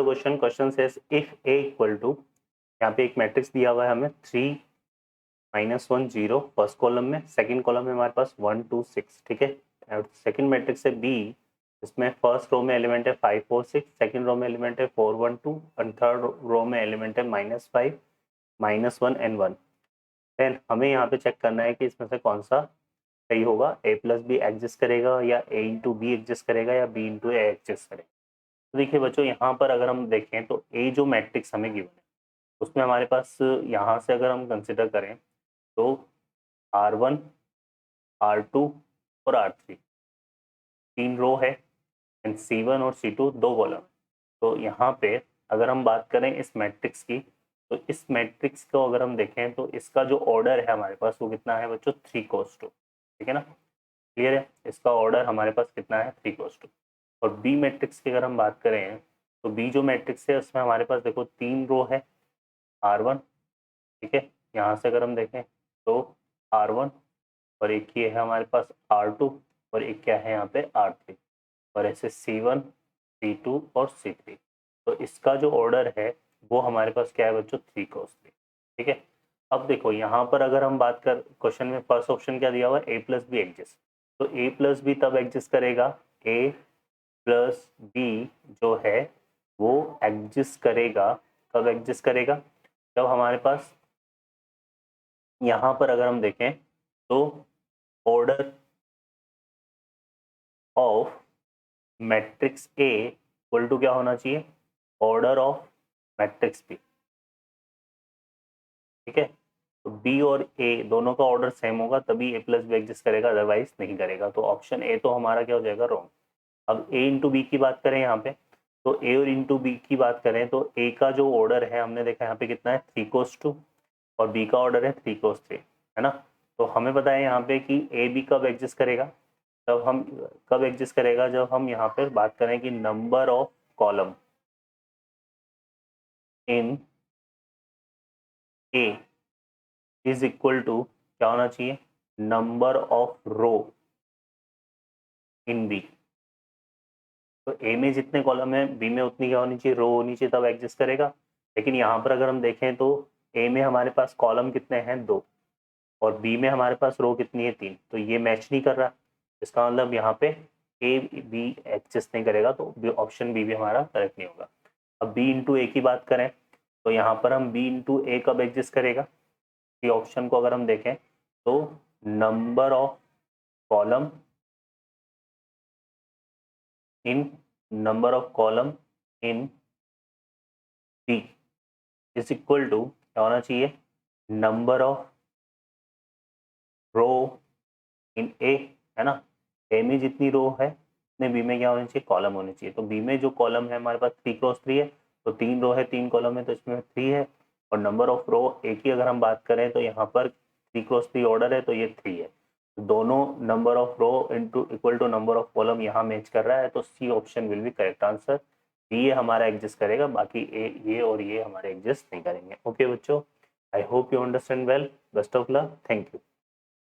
Question says if A equal to, यहाँ पे एक मैट्रिक्स दिया हुआ है हमें 3 -1 0 फर्स्ट कॉलम में, सेकंड कॉलम में हमारे पास 1 2 6, ठीक है। और सेकंड मैट्रिक्स है बी, इसमें फर्स्ट रो में एलिमेंट है 5 4 6, सेकंड रो में एलिमेंट है 4 1 2 और थर्ड रो में एलिमेंट है -5 -1 एंड 1। देन हमें यहाँ पे चेक करना है कि इसमें से कौन सा सही होगा, a प्लस बी एग्जिस्ट करेगा या a इंटू बी एग्जिस्ट करेगा या b इंटू ए एग्जिस्ट करेगा। तो देखिए बच्चों, यहाँ पर अगर हम देखें तो a जो मैट्रिक्स हमें गिवन है उसमें हमारे पास यहाँ से अगर हम कंसिडर करें तो R1 R2 और R3 तीन रो है एंड C1 और C2 दो कॉलम। तो यहाँ पे अगर हम बात करें इस मैट्रिक्स की, तो इस मैट्रिक्स को अगर हम देखें तो इसका जो ऑर्डर है हमारे पास वो कितना है बच्चों, 3 2, ठीक है ना। क्लियर है, इसका ऑर्डर हमारे पास कितना है, 3 2। और बी मैट्रिक्स की अगर हम बात करें तो बी जो मैट्रिक्स है उसमें हमारे पास देखो तीन रो है R1, ठीक है। यहाँ से अगर हम देखें तो R1 और एक ये है हमारे पास R2 और एक क्या है यहाँ पे R3 और ऐसे C1 C2 और C3। तो इसका जो ऑर्डर है वो हमारे पास क्या है बच्चों, 3 3, ठीक है। अब देखो यहाँ पर अगर हम बात कर, क्वेश्चन में फर्स्ट ऑप्शन क्या दिया हुआ है, a प्लस बी एग्जिस्ट। तो a प्लस बी तब एग्जिस्ट करेगा, a प्लस बी जो है वो एग्जिस्ट करेगा, कब एग्जिस्ट करेगा, जब हमारे पास यहाँ पर अगर हम देखें तो order of matrix A equal to क्या होना चाहिए, ऑर्डर ऑफ मैट्रिक्स बी, ठीक है। तो बी और ए दोनों का ऑर्डर सेम होगा तभी ए प्लस बी एग्जिस्ट करेगा, अदरवाइज नहीं करेगा। तो ऑप्शन ए तो हमारा क्या हो जाएगा, रॉन्ग। अब ए इंटू बी की बात करें यहाँ पे, तो ए और इंटू बी की बात करें तो ए का जो ऑर्डर है हमने देखा यहाँ पे कितना है, 3 2 और बी का ऑर्डर है 3 3, है ना। तो हमें पता है यहाँ पे कि ए बी कब एग्जिस्ट करेगा, तब हम कब एग्जिस्ट करेगा जब हम यहाँ पे बात करें कि number of column in A is equal to क्या होना चाहिए, number of row in B. तो ए में जितने कॉलम है बी में उतनी क्या होनी चाहिए, रो होनी चाहिए, तब एग्जिस्ट करेगा। लेकिन यहाँ पर अगर हम देखें तो ए में हमारे पास कॉलम कितने हैं, 2, और बी में हमारे पास रो कितनी है, 3। तो ये मैच नहीं कर रहा, इसका मतलब यहाँ पे ए बी एग्जिस्ट नहीं करेगा, तो ऑप्शन बी भी हमारा करेक्ट नहीं होगा। अब बी इंटू ए की बात करें तो यहाँ पर हम बी इंटू ए कब एग्जिस्ट करेगा, ये ऑप्शन को अगर हम देखें तो number of column in B is equal to क्या होना चाहिए, नंबर ऑफ रो इन ए, है ना। ए में जितनी रो है उतने बी में क्या होनी चाहिए, कॉलम होनी चाहिए। तो बी में जो कॉलम है हमारे पास 3 3 है, तो 3 रो है 3 कॉलम है, तो इसमें 3 है। और नंबर ऑफ रो ए की अगर हम बात करें तो यहाँ पर 3 3 ऑर्डर है, तो ये 3 है। तो दोनों number of row into equal to number of column यहाँ मैच कर रहा है, तो C option will be correct answer. B ये हमारा एग्जिस्ट करेगा, बाकी ए ये और ये हमारे एग्जिस्ट नहीं करेंगे। ओके बच्चों, I hope you understand well, best of luck, thank you.